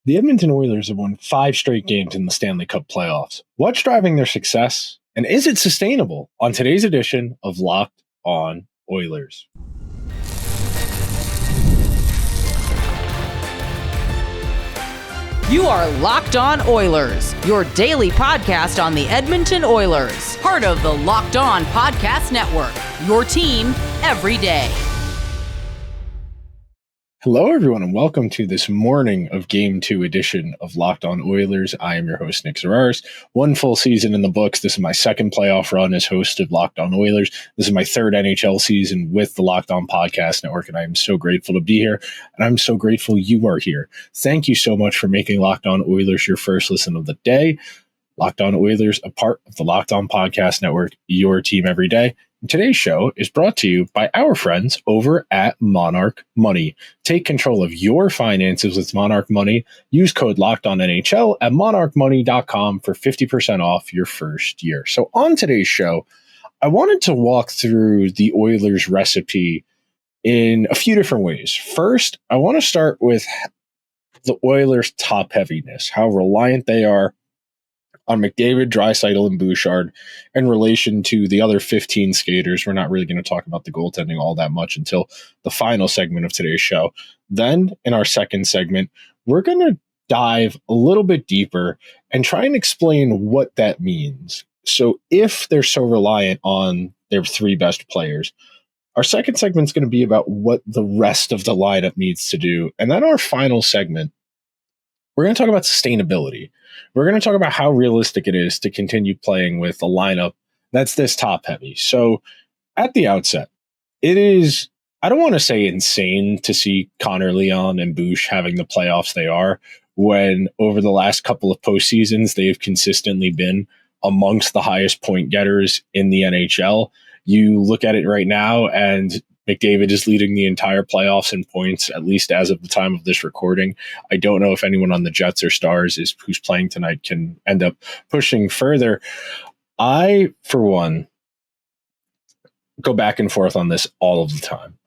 The Edmonton Oilers have won 5 straight games in the Stanley Cup playoffs. What's driving their success, and is it sustainable? On today's edition of Locked On Oilers. You are Locked On Oilers, your daily podcast on the Edmonton Oilers, part of the Locked On Podcast Network, your team every day. Hello, everyone, and welcome to this morning of Game 2 edition of Locked On Oilers. I am your host, Nick Zararis. 1 full season in the books. This is my second playoff run as host of Locked On Oilers. This is my 3rd NHL season with the Locked On Podcast Network, and I am so grateful to be here, and I'm so grateful you are here. Thank you so much for making Locked On Oilers your first listen of the day. Locked On Oilers, a part of the Locked On Podcast Network, your team every day. Today's show is brought to you by our friends over at Monarch Money. Take control of your finances with Monarch Money. Use code LOCKEDONNHL at monarchmoney.com for 50% off your first year. So on today's show, I wanted to walk through the Oilers recipe in a few different ways. First, I want to start with the Oilers' top heaviness, how reliant they are on McDavid, Draisaitl, and Bouchard in relation to the other 15 skaters. We're not really going to talk about the goaltending all that much until the final segment of today's show. Then, in our second segment, we're going to dive a little bit deeper and try and explain what that means. So if they're so reliant on their 3 best players, our second segment is going to be about what the rest of the lineup needs to do. And then our final segment, we're going to talk about sustainability. We're going to talk about how realistic it is to continue playing with a lineup that's this top heavy. So at the outset, it is, I don't want to say insane to see Connor, Leon, and Bouch having the playoffs they are, when over the last couple of postseasons, they've consistently been amongst the highest point getters in the NHL. You look at it right now, and McDavid is leading the entire playoffs in points, at least as of the time of this recording. I don't know if anyone on the Jets or Stars who's playing tonight can end up pushing further. I, for one, go back and forth on this all of the time.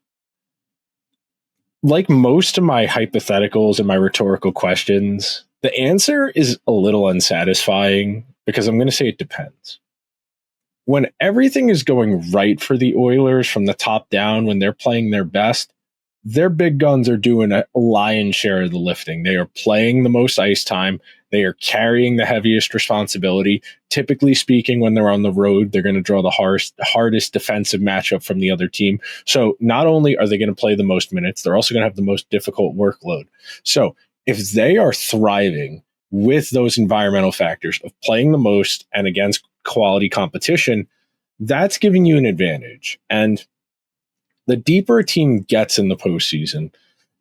Like most of my hypotheticals and my rhetorical questions, the answer is a little unsatisfying because I'm going to say it depends. When everything is going right for the Oilers from the top down, when they're playing their best, their big guns are doing a lion's share of the lifting. They are playing the most ice time. They are carrying the heaviest responsibility. Typically speaking, when they're on the road, they're going to draw the hardest defensive matchup from the other team. So not only are they going to play the most minutes, they're also going to have the most difficult workload. So if they are thriving with those environmental factors of playing the most and against quality competition, that's giving you an advantage. And the deeper a team gets in the postseason,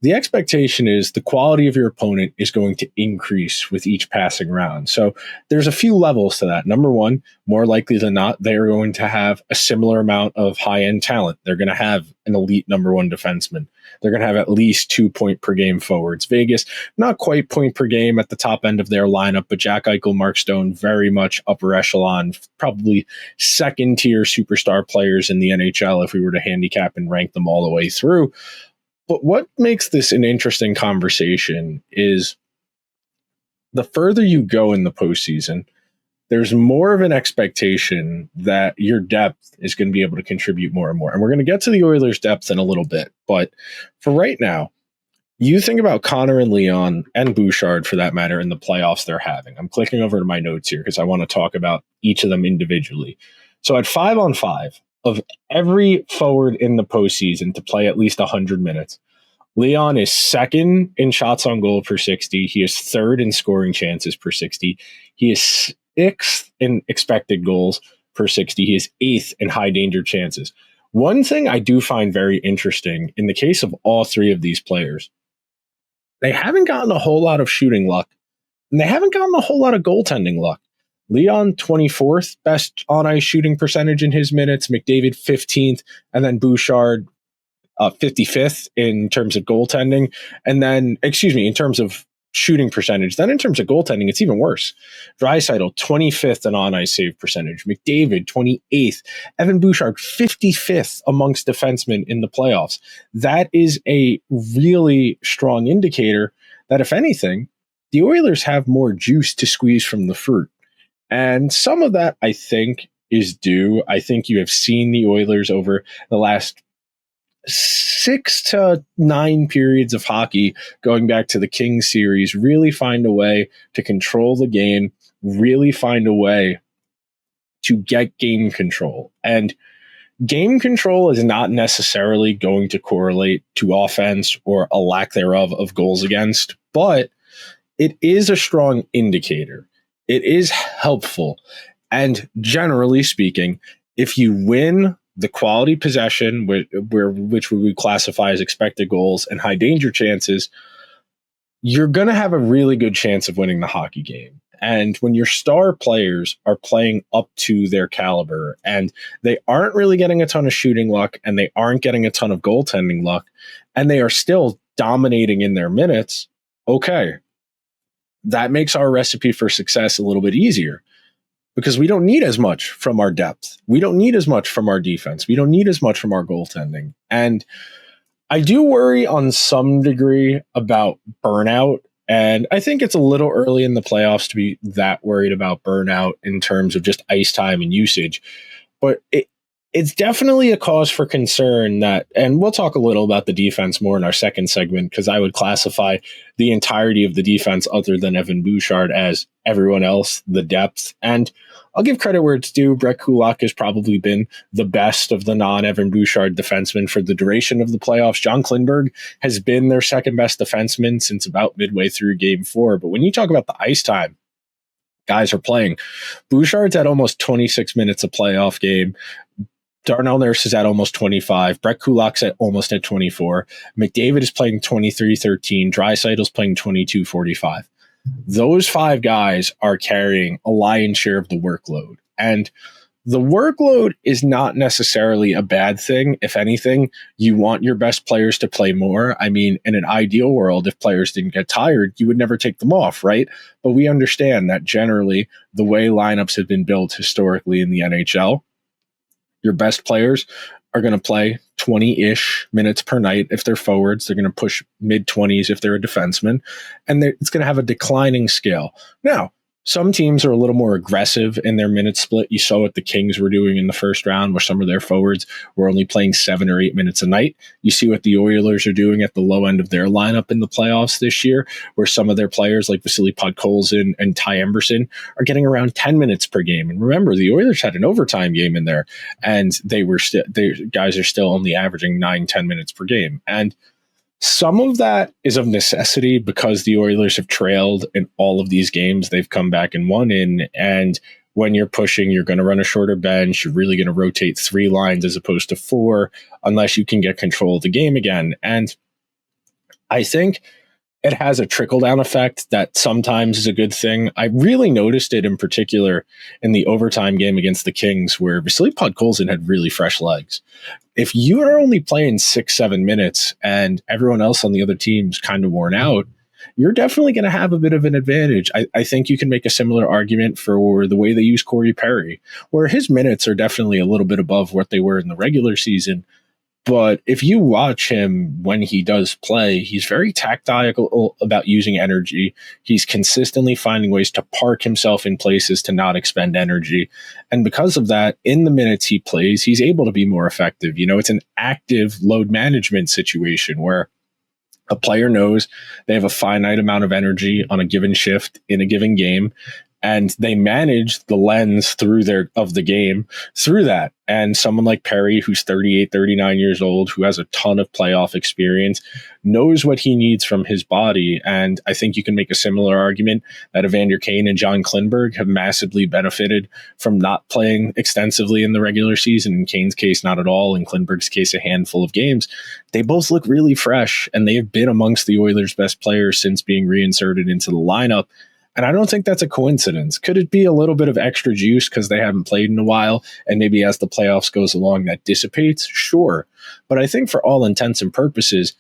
the expectation is the quality of your opponent is going to increase with each passing round. So there's a few levels to that. Number one, more likely than not, they're going to have a similar amount of high-end talent. They're going to have an elite number 1 defenseman. They're going to have at least 2 point per game forwards. Vegas, not quite point per game at the top end of their lineup, but Jack Eichel, Mark Stone, very much upper echelon, probably second-tier superstar players in the NHL if we were to handicap and rank them all the way through. But what makes this an interesting conversation is the further you go in the postseason, there's more of an expectation that your depth is going to be able to contribute more and more. And we're going to get to the Oilers' depth in a little bit. But for right now, you think about Connor and Leon and Bouchard, for that matter, in the playoffs they're having. I'm clicking over to my notes here because I want to talk about each of them individually. So at 5-on-5, of every forward in the postseason to play at least 100 minutes, Leon is 2nd in shots on goal per 60. He is 3rd in scoring chances per 60. He is 6th in expected goals per 60. He is 8th in high danger chances. One thing I do find very interesting in the case of all 3 of these players, they haven't gotten a whole lot of shooting luck, and they haven't gotten a whole lot of goaltending luck. Leon, 24th best on-ice shooting percentage in his minutes, McDavid 15th, and then Bouchard 55th in terms of goaltending. And then, in terms of shooting percentage. Then in terms of goaltending, it's even worse. Draisaitl, 25th in on-ice save percentage. McDavid, 28th. Evan Bouchard, 55th amongst defensemen in the playoffs. That is a really strong indicator that, if anything, the Oilers have more juice to squeeze from the fruit. And some of that, I think, is due. I think you have seen the Oilers over the last 6 to 9 periods of hockey, going back to the Kings series, really find a way to control the game, really find a way to get game control. And game control is not necessarily going to correlate to offense or a lack thereof of goals against, but it is a strong indicator. It is helpful. And generally speaking, if you win the quality possession, which we would classify as expected goals and high danger chances, you're going to have a really good chance of winning the hockey game. And when your star players are playing up to their caliber and they aren't really getting a ton of shooting luck and they aren't getting a ton of goaltending luck and they are still dominating in their minutes, okay, that makes our recipe for success a little bit easier because we don't need as much from our depth. We don't need as much from our defense. We don't need as much from our goaltending. And I do worry on some degree about burnout. And I think it's a little early in the playoffs to be that worried about burnout in terms of just ice time and usage. But it's definitely a cause for concern that, and we'll talk a little about the defense more in our second segment, because I would classify the entirety of the defense other than Evan Bouchard as everyone else, the depth. And I'll give credit where it's due. Brett Kulak has probably been the best of the non-Evan Bouchard defensemen for the duration of the playoffs. John Klingberg has been their second best defenseman since about midway through game 4. But when you talk about the ice time guys are playing, Bouchard's at almost 26 minutes a playoff game. Darnell Nurse is at almost 25. Brett Kulak's at 24. McDavid is playing 23-13. Draisaitl's playing 22-45. Those 5 guys are carrying a lion's share of the workload. And the workload is not necessarily a bad thing. If anything, you want your best players to play more. I mean, in an ideal world, if players didn't get tired, you would never take them off, right? But we understand that generally the way lineups have been built historically in the NHL, your best players are going to play 20-ish minutes per night if they're forwards. They're going to push mid-20s if they're a defenseman. And it's going to have a declining scale. Now, some teams are a little more aggressive in their minute split. You saw what the Kings were doing in the first round, where some of their forwards were only playing 7 or 8 minutes a night. You see what the Oilers are doing at the low end of their lineup in the playoffs this year, where some of their players like Vasily Podkolzin and Ty Emberson are getting around 10 minutes per game. And remember, the Oilers had an overtime game in there, and guys are still only averaging 9-10 minutes per game. And some of that is of necessity because the Oilers have trailed in all of these games they've come back and won in. And when you're pushing, you're going to run a shorter bench. You're really going to rotate 3 lines as opposed to 4, unless you can get control of the game again. And I think it has a trickle-down effect that sometimes is a good thing. I really noticed it in particular in the overtime game against the Kings, where Vasily Podkolzin had really fresh legs. If you are only playing 6-7 minutes and everyone else on the other team's kind of worn out, you're definitely going to have a bit of an advantage. I think you can make a similar argument for the way they use Corey Perry, where his minutes are definitely a little bit above what they were in the regular season. But if you watch him when he does play, he's very tactile about using energy. He's consistently finding ways to park himself in places to not expend energy. And because of that, in the minutes he plays, he's able to be more effective. You know, it's an active load management situation where a player knows they have a finite amount of energy on a given shift in a given game, and they manage the lens of the game through that. And someone like Perry, who's 38, 39 years old, who has a ton of playoff experience, knows what he needs from his body. And I think you can make a similar argument that Evander Kane and John Klingberg have massively benefited from not playing extensively in the regular season. In Kane's case, not at all. In Klingberg's case, a handful of games. They both look really fresh, and they have been amongst the Oilers' best players since being reinserted into the lineup. And I don't think that's a coincidence. Could it be a little bit of extra juice because they haven't played in a while, and maybe as the playoffs goes along that dissipates? Sure. But I think for all intents and purposes,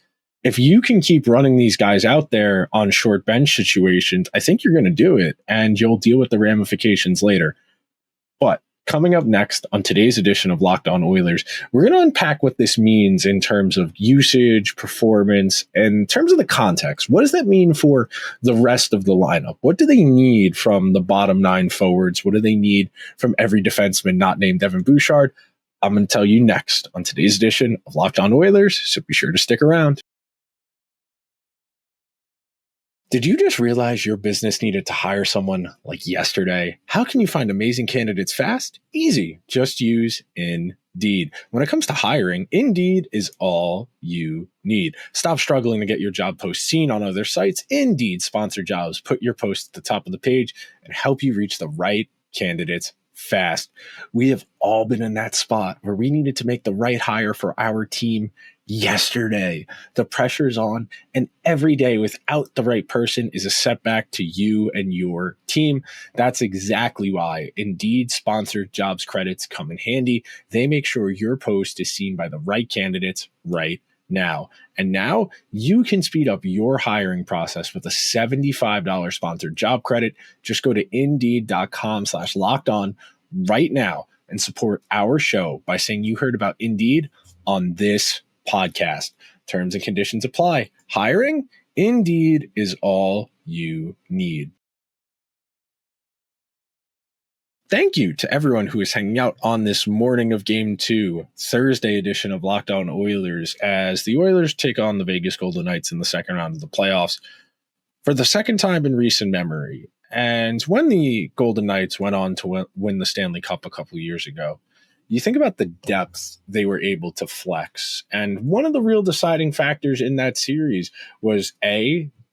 if you can keep running these guys out there on short bench situations, I think you're going to do it, and you'll deal with the ramifications later. But Coming up next on today's edition of Locked On Oilers, we're going to unpack what this means in terms of usage, performance, and in terms of the context. What does that mean for the rest of the lineup? What do they need from the bottom 9 forwards? What do they need from every defenseman not named Evan Bouchard? I'm going to tell you next on today's edition of Locked On Oilers, so be sure to stick around. Did you just realize your business needed to hire someone like yesterday? How can you find amazing candidates fast? Easy. Just use Indeed. When it comes to hiring, Indeed is all you need. Stop struggling to get your job post seen on other sites. Indeed sponsor jobs. Put your post at the top of the page and help you reach the right candidates fast. We have all been in that spot where we needed to make the right hire for our team yesterday. The pressure's on, and every day without the right person is a setback to you and your team. That's exactly why Indeed sponsored jobs credits come in handy. They make sure your post is seen by the right candidates right now. And now you can speed up your hiring process with a $75 sponsored job credit. Just go to Indeed.com/lockedon right now and support our show by saying you heard about Indeed on this podcast. Terms and conditions apply. Hiring? Indeed is all you need. Thank you to everyone who is hanging out on this morning of Game 2, Thursday edition of Locked On Oilers, as the Oilers take on the Vegas Golden Knights in the second round of the playoffs for the second time in recent memory. And when the Golden Knights went on to win the Stanley Cup a couple of years ago, you think about the depth they were able to flex. And one of the real deciding factors in that series was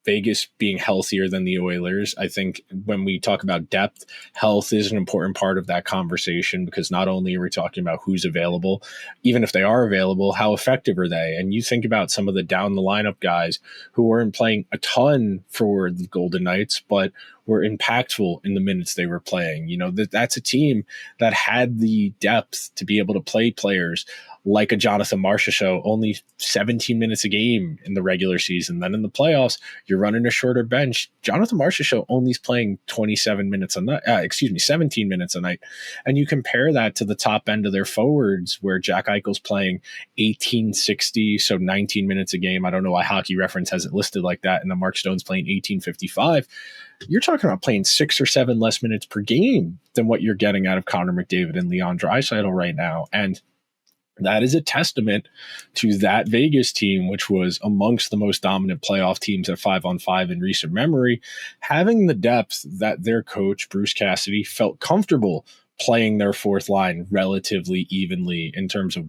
Vegas being healthier than the Oilers. I think when we talk about depth, health is an important part of that conversation, because not only are we talking about who's available, even if they are available, how effective are they? And you think about some of the down the lineup guys who weren't playing a ton for the Golden Knights, but were impactful in the minutes they were playing. You know, that's a team that had the depth to be able to play players like a Jonathan Marchessault, only 17 minutes a game in the regular season. Then in the playoffs, you're running a shorter bench. Jonathan Marchessault only is playing 17 minutes a night. And you compare that to the top end of their forwards, where Jack Eichel's playing 1860, so 19 minutes a game. I don't know why Hockey Reference has it listed like that. And then Mark Stone's playing 1855. You're talking about playing 6 or 7 less minutes per game than what you're getting out of Connor McDavid and Leon Draisaitl right now. And that is a testament to that Vegas team, which was amongst the most dominant playoff teams at 5-on-5 in recent memory, having the depth that their coach, Bruce Cassidy, felt comfortable playing their fourth line relatively evenly in terms of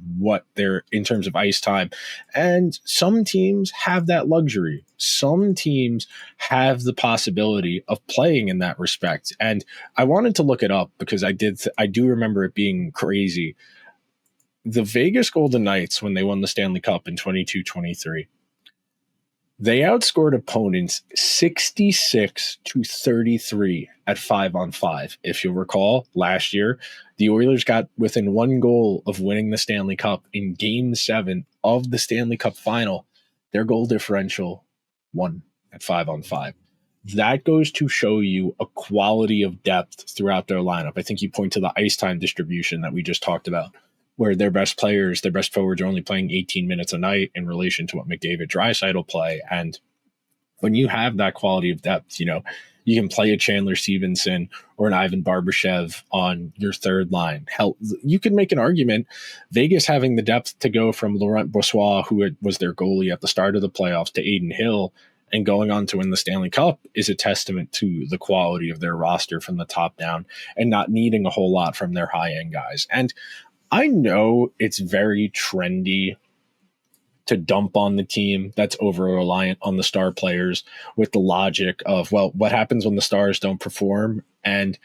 ice time. And some teams have that luxury. Some teams have the possibility of playing in that respect. And I wanted to look it up because I do remember it being crazy. The Vegas Golden Knights, when they won the Stanley Cup in 22-23, they outscored opponents 66-33 at 5-on-5. If you'll recall, last year, the Oilers got within 1 goal of winning the Stanley Cup in Game 7 of the Stanley Cup final. Their goal differential won at 5-on-5. That goes to show you a quality of depth throughout their lineup. I think you point to the ice time distribution that we just talked about, where their best players, their best forwards are only playing 18 minutes a night in relation to what McDavid, Draisaitl play. And when you have that quality of depth, you know, you can play a Chandler Stevenson or an Ivan Barbashev on your third line. Hell, you could make an argument, Vegas having the depth to go from Laurent Brossoit, who was their goalie at the start of the playoffs, to Adin Hill, and going on to win the Stanley Cup is a testament to the quality of their roster from the top down and not needing a whole lot from their high-end guys. And I know it's very trendy to dump on the team that's over-reliant on the star players with the logic of, well, what happens when the stars don't perform? And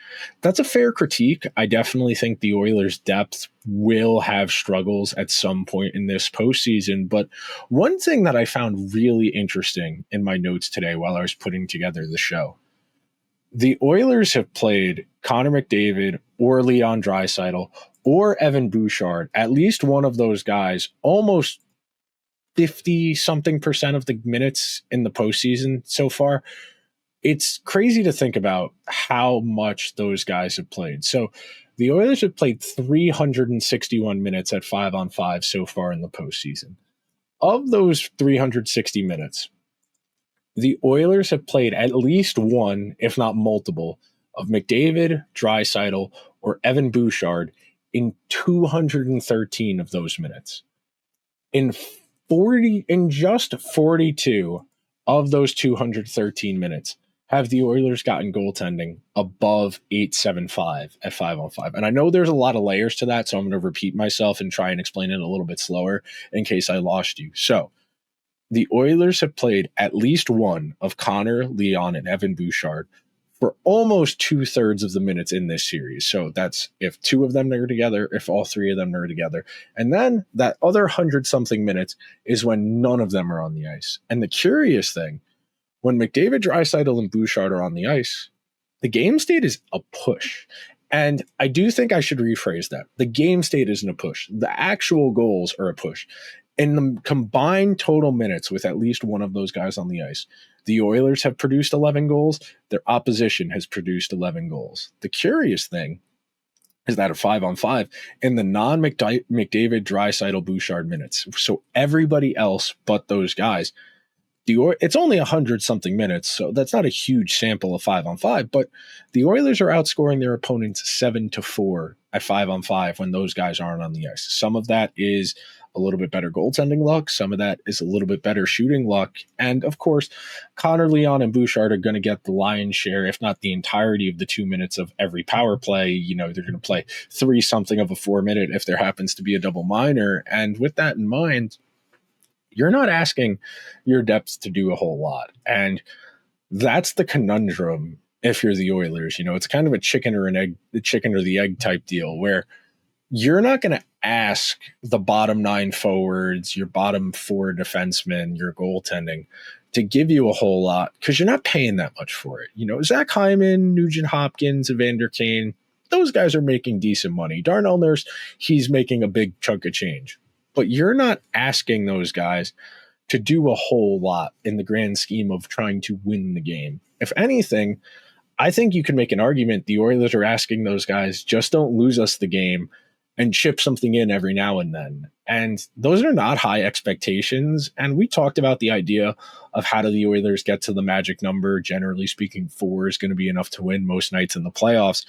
that's a fair critique. I definitely think the Oilers' depth will have struggles at some point in this postseason. But one thing that I found really interesting in my notes today while I was putting together the show, the Oilers have played Connor McDavid or Leon Draisaitl or Evan Bouchard, at least one of those guys, almost 50-something% of the minutes in the postseason so far. It's crazy to think about how much those guys have played. So The Oilers have played 361 minutes at 5-on-5 so far in the postseason. Of those 360 minutes, the Oilers have played at least one, if not multiple, of McDavid, Draisaitl, or Evan Bouchard in 213 of those minutes. In just 42 of those 213 minutes, have the Oilers gotten goaltending above 875 at 5-on-5. And I know there's a lot of layers to that, so I'm going to repeat myself and try and explain it a little bit slower in case I lost you. So the Oilers have played at least one of Connor, Leon, and Evan Bouchard for almost 2/3 of the minutes in this series. So that's if two of them are together, if all three of them are together. And then that other 100-something minutes is when none of them are on the ice. And the curious thing, when McDavid, Draisaitl, and Bouchard are on the ice, the game state is a push. And I do think I should rephrase that. The game state isn't a push. The actual goals are a push. In the combined total minutes with at least one of those guys on the ice, the Oilers have produced 11 goals. Their opposition has produced 11 goals. The curious thing is that at 5-on-5 in the non-McDavid, Draisaitl, Bouchard minutes. So everybody else but those guys, it's only 100-something minutes, so that's not a huge sample of 5-on-5, but the Oilers are outscoring their opponents 7-4 at 5-on-5 when those guys aren't on the ice. Some of that is a little bit better goaltending luck. Some of that is a little bit better shooting luck. And of course, Connor, Leon, and Bouchard are going to get the lion's share, if not the entirety of the 2 minutes of every power play. They're going to play 3-something of a 4-minute if there happens to be a double minor. And with that in mind, you're not asking your depth to do a whole lot. And that's the conundrum if you're the Oilers. It's kind of a chicken or the egg type deal where you're not going to ask the bottom 9 forwards, your bottom 4 defensemen, your goaltending to give you a whole lot because you're not paying that much for it. Zach Hyman, Nugent-Hopkins, Evander Kane, those guys are making decent money. Darnell Nurse, he's making a big chunk of change. But you're not asking those guys to do a whole lot in the grand scheme of trying to win the game. If anything, I think you can make an argument the Oilers are asking those guys, just don't lose us the game and chip something in every now and then. And those are not high expectations. And we talked about the idea of how do the Oilers get to the magic number. Generally speaking, 4 is going to be enough to win most nights in the playoffs.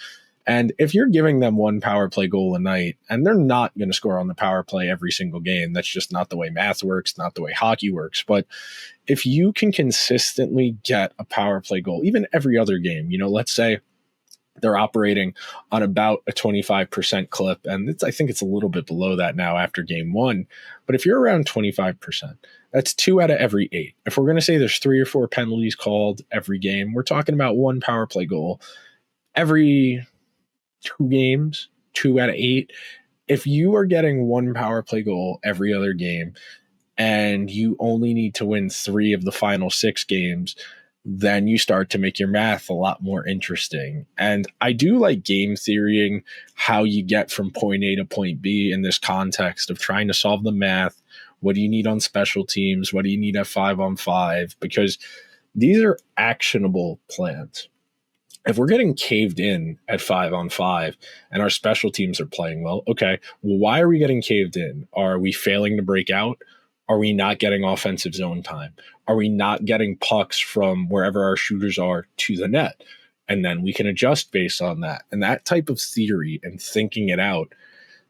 And if you're giving them one power play goal a night, and they're not going to score on the power play every single game, that's just not the way math works, not the way hockey works. But if you can consistently get a power play goal, even every other game, let's say they're operating on about a 25% clip, and I think it's a little bit below that now after game 1. But if you're around 25%, that's 2 out of every 8. If we're going to say there's 3 or 4 penalties called every game, we're talking about one power play goal every 2 games, 2 out of 8. If you are getting one power play goal every other game and you only need to win 3 of the final 6 games, then you start to make your math a lot more interesting. And I do like game theorying how you get from point A to point B in this context of trying to solve the math. What do you need on special teams? What do you need at 5-on-5? Because these are actionable plans. If we're getting caved in at 5-on-5 and our special teams are playing well, okay, well, why are we getting caved in? Are we failing to break out? Are we not getting offensive zone time? Are we not getting pucks from wherever our shooters are to the net? And then we can adjust based on that. And that type of theory and thinking it out,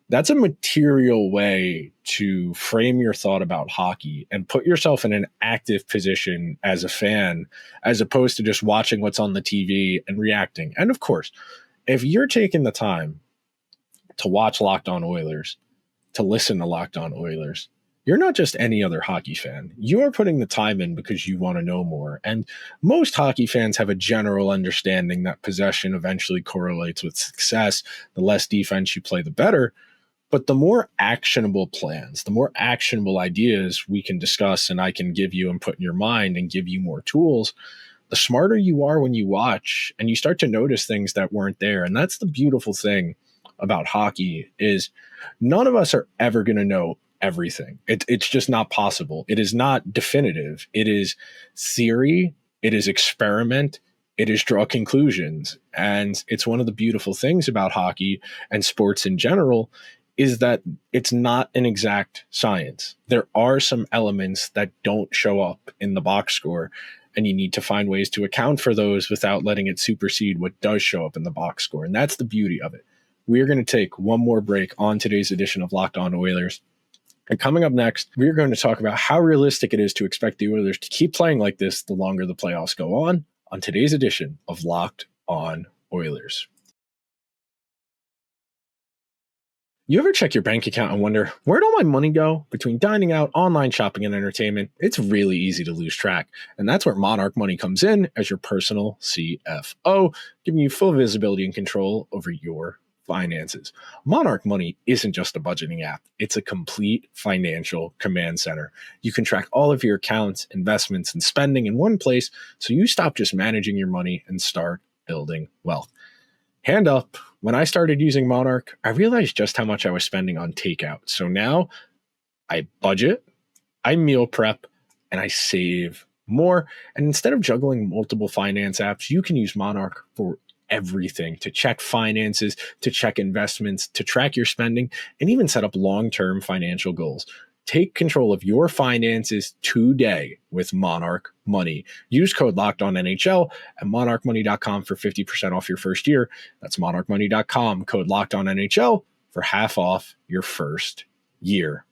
that's a material way to frame your thought about hockey and put yourself in an active position as a fan, as opposed to just watching what's on the TV and reacting. And of course, if you're taking the time to watch Locked On Oilers, to listen to Locked On Oilers, you're not just any other hockey fan. You are putting the time in because you want to know more. And most hockey fans have a general understanding that possession eventually correlates with success. The less defense you play, the better. But the more actionable plans, the more actionable ideas we can discuss and I can give you and put in your mind and give you more tools, the smarter you are when you watch and you start to notice things that weren't there. And that's the beautiful thing about hockey is none of us are ever going to know everything. It's just not possible. It is not definitive. It is theory. It is experiment. It is draw conclusions. And it's one of the beautiful things about hockey and sports in general is that it's not an exact science. There are some elements that don't show up in the box score, and you need to find ways to account for those without letting it supersede what does show up in the box score. And that's the beauty of it. We are going to take one more break on today's edition of Locked On Oilers. And coming up next, we're going to talk about how realistic it is to expect the Oilers to keep playing like this the longer the playoffs go on today's edition of Locked On Oilers. You ever check your bank account and wonder, where'd all my money go? Between dining out, online shopping, and entertainment, it's really easy to lose track. And that's where Monarch Money comes in as your personal CFO, giving you full visibility and control over your finances. Monarch Money isn't just a budgeting app. It's a complete financial command center. You can track all of your accounts, investments, and spending in one place, so you stop just managing your money and start building wealth. Hand up, when I started using Monarch, I realized just how much I was spending on takeout. So now I budget, I meal prep, and I save more. And instead of juggling multiple finance apps, you can use Monarch for everything: to check finances, to check investments, to track your spending, and even set up long-term financial goals. Take control of your finances today with Monarch Money. Use code LOCKEDONNHL at monarchmoney.com for 50% off your first year. That's monarchmoney.com, code LOCKEDONNHL for half off your first year.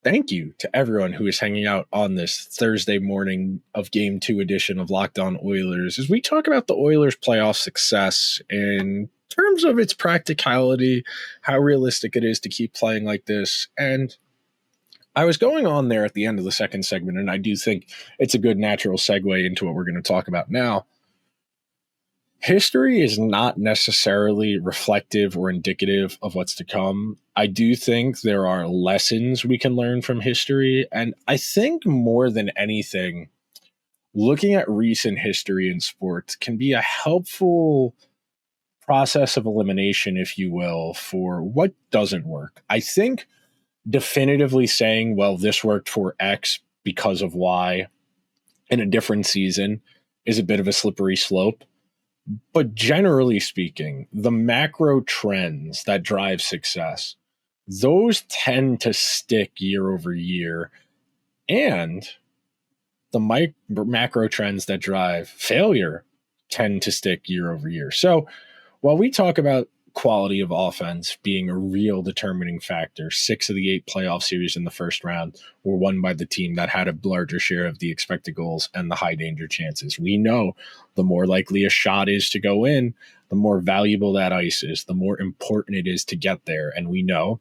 Thank you to everyone who is hanging out on this Thursday morning of Game 2 edition of Locked On Oilers as we talk about the Oilers' playoff success in terms of its practicality, how realistic it is to keep playing like this. And I was going on there at the end of the second segment, and I do think it's a good natural segue into what we're going to talk about now. History is not necessarily reflective or indicative of what's to come. I do think there are lessons we can learn from history. And I think more than anything, looking at recent history in sports can be a helpful process of elimination, if you will, for what doesn't work. I think definitively saying, well, this worked for X because of Y in a different season is a bit of a slippery slope. But generally speaking, the macro trends that drive success, those tend to stick year over year. And the macro trends that drive failure tend to stick year over year. So while we talk about quality of offense being a real determining factor, 6 of the 8 playoff series in the first round were won by the team that had a larger share of the expected goals and the high danger chances. We know the more likely a shot is to go in, the more valuable that ice is, the more important it is to get there. And we know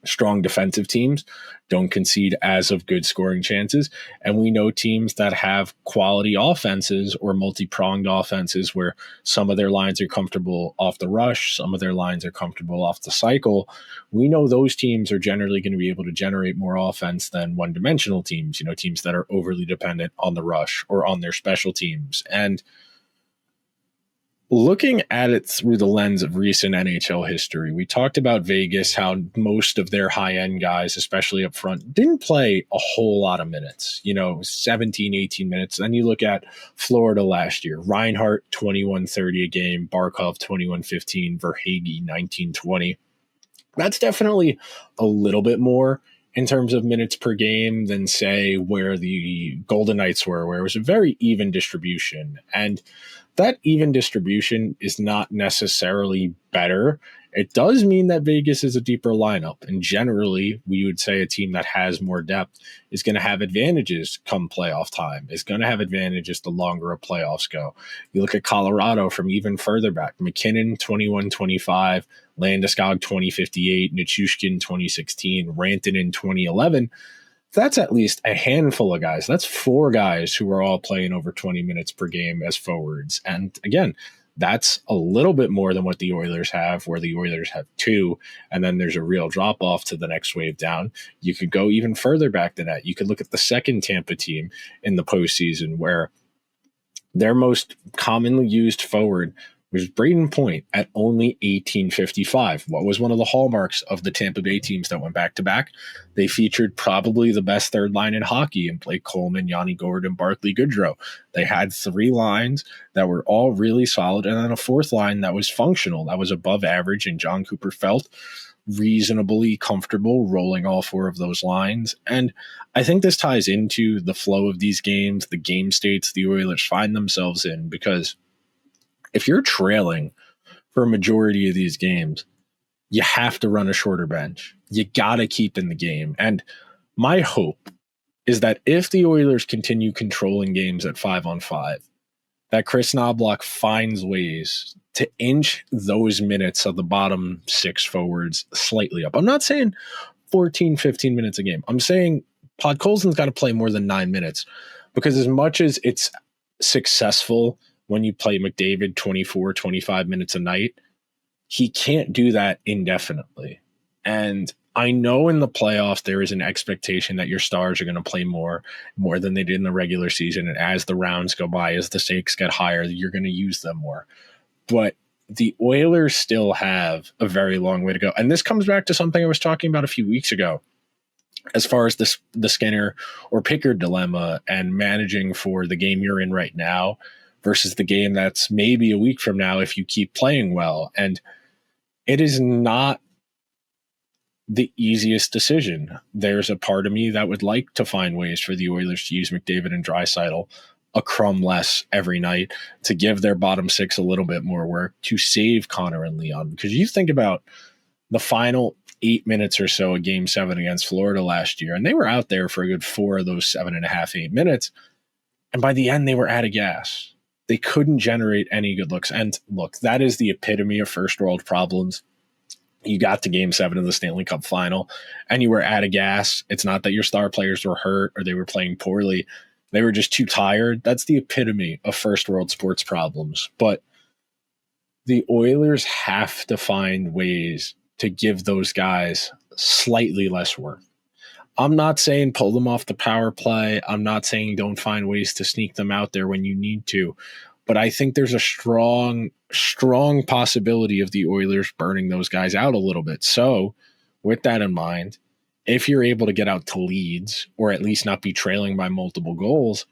strong defensive teams don't concede as of good scoring chances. And we know teams that have quality offenses or multi-pronged offenses where some of their lines are comfortable off the rush, some of their lines are comfortable off the cycle. We know those teams are generally going to be able to generate more offense than one-dimensional teams, teams that are overly dependent on the rush or on their special teams. And looking at it through the lens of recent NHL history, we talked about Vegas, how most of their high-end guys, especially up front, didn't play a whole lot of minutes, 17, 18 minutes. Then you look at Florida last year, Reinhart, 21-30 a game, Barkov, 21-15, Verhaeghe, 19-20. That's definitely a little bit more in terms of minutes per game than, say, where the Golden Knights were, where it was a very even distribution. And that even distribution is not necessarily better. It does mean that Vegas is a deeper lineup. And generally, we would say a team that has more depth is going to have advantages come playoff time, is going to have advantages the longer a playoffs go. You look at Colorado from even further back, McKinnon, 21-25, Landeskog, 20-58, Nichushkin, 2016, Rantanen, 2011. That's at least a handful of guys. That's 4 guys who are all playing over 20 minutes per game as forwards. And again, that's a little bit more than what the Oilers have, where the Oilers have 2, and then there's a real drop-off to the next wave down. You could go even further back than that. You could look at the second Tampa team in the postseason, where their most commonly used forward was Braden Point at only 1855. What was one of the hallmarks of the Tampa Bay teams that went back-to-back? They featured probably the best third line in hockey in Blake Coleman, Yanni Gordon, Barclay Goodrow. They had three lines that were all really solid, and then a fourth line that was functional, that was above average, and John Cooper felt reasonably comfortable rolling all four of those lines. And I think this ties into the flow of these games, the game states the Oilers find themselves in, because if you're trailing for a majority of these games, you have to run a shorter bench. You got to keep in the game. And my hope is that if the Oilers continue controlling games at 5-on-5, that Chris Knoblauch finds ways to inch those minutes of the bottom six forwards slightly up. I'm not saying 14, 15 minutes a game. I'm saying Podkolzin's got to play more than 9 minutes, because as much as it's successful when you play McDavid 24, 25 minutes a night, he can't do that indefinitely. And I know in the playoffs there is an expectation that your stars are going to play more than they did in the regular season. And as the rounds go by, as the stakes get higher, you're going to use them more. But the Oilers still have a very long way to go. And this comes back to something I was talking about a few weeks ago, as far as the Skinner or Pickard dilemma and managing for the game you're in right now versus the game that's maybe a week from now if you keep playing well. And it is not the easiest decision. There's a part of me that would like to find ways for the Oilers to use McDavid and Draisaitl a crumb less every night, to give their bottom six a little bit more work, to save Connor and Leon. Because you think about the final 8 minutes or so of Game 7 against Florida last year, and they were out there for a good 4 of those 7.5, 8 minutes. And by the end, they were out of gas. They couldn't generate any good looks. And look, that is the epitome of first world problems. You got to Game 7 of the Stanley Cup final, and you were out of gas. It's not that your star players were hurt or they were playing poorly. They were just too tired. That's the epitome of first world sports problems. But the Oilers have to find ways to give those guys slightly less work. I'm not saying pull them off the power play. I'm not saying don't find ways to sneak them out there when you need to. But I think there's a strong possibility of the Oilers burning those guys out a little bit. So with that in mind, if you're able to get out to leads or at least not be trailing by multiple goals,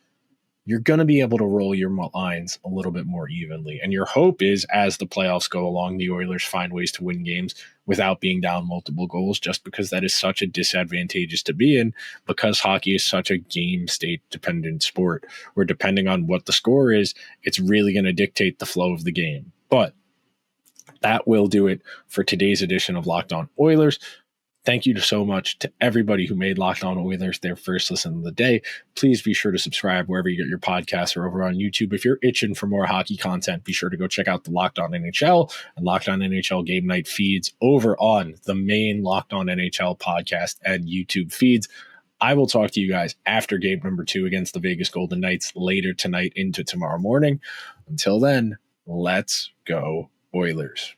you're going to be able to roll your lines a little bit more evenly. And your hope is, as the playoffs go along, the Oilers find ways to win games without being down multiple goals, just because that is such a disadvantageous to be in, because hockey is such a game state dependent sport where depending on what the score is, it's really going to dictate the flow of the game. But that will do it for today's edition of Locked On Oilers. Thank you so much to everybody who made Locked On Oilers their first listen of the day. Please be sure to subscribe wherever you get your podcasts or over on YouTube. If you're itching for more hockey content, be sure to go check out the Locked On NHL and Locked On NHL Game Night feeds over on the main Locked On NHL podcast and YouTube feeds. I will talk to you guys after game number 2 against the Vegas Golden Knights later tonight into tomorrow morning. Until then, let's go Oilers.